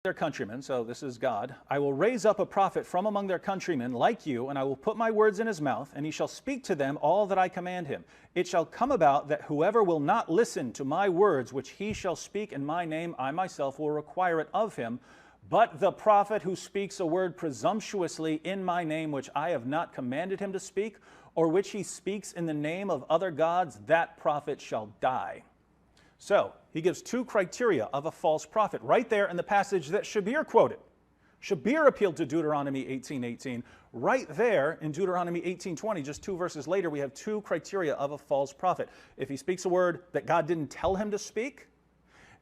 their countrymen, so this is God, I will raise up a prophet from among their countrymen like you, and I will put my words in his mouth, and he shall speak to them all that I command him. It shall come about that whoever will not listen to my words, which he shall speak in my name, I myself will require it of him. But the prophet who speaks a word presumptuously in my name, which I have not commanded him to speak, or which he speaks in the name of other gods, that prophet shall die. So, he gives two criteria of a false prophet right there in the passage that Shabir quoted. Shabir appealed to Deuteronomy 18:18. Right there in Deuteronomy 18:20, just 2 verses later, we have two criteria of a false prophet. If he speaks a word that God didn't tell him to speak,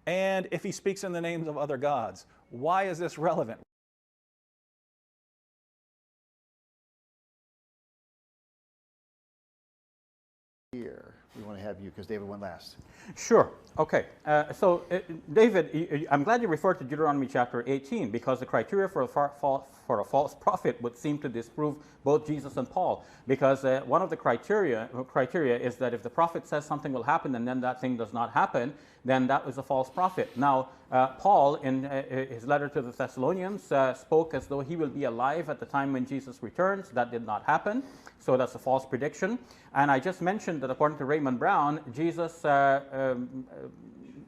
and if he speaks in the names of other gods. Why is this relevant? Here, we want to have you because David went last. Sure. Okay. David, I'm glad you referred to Deuteronomy chapter 18 because the criteria for a false prophet would seem to disprove both Jesus and Paul. Because one of the criteria is that if the prophet says something will happen and then that thing does not happen, then that was a false prophet. Now, Paul, in his letter to the Thessalonians, spoke as though he will be alive at the time when Jesus returns. That did not happen. So that's a false prediction. And I just mentioned that according to Raymond Brown, Jesus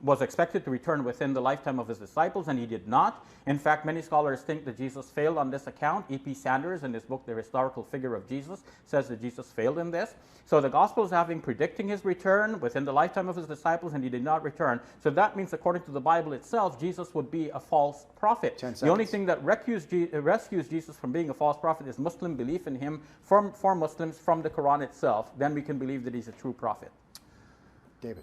was expected to return within the lifetime of his disciples, and he did not. In fact, many scholars think that Jesus failed on this account. E.P. Sanders, in his book, The Historical Figure of Jesus, says that Jesus failed in this. So the Gospels have him predicting his return within the lifetime of his disciples, and he did not return. So that means, according to the Bible itself, Jesus would be a false prophet. The only thing that rescues Jesus from being a false prophet is Muslim belief in him for Muslims from the Quran itself. Then we can believe that he's a true prophet. David.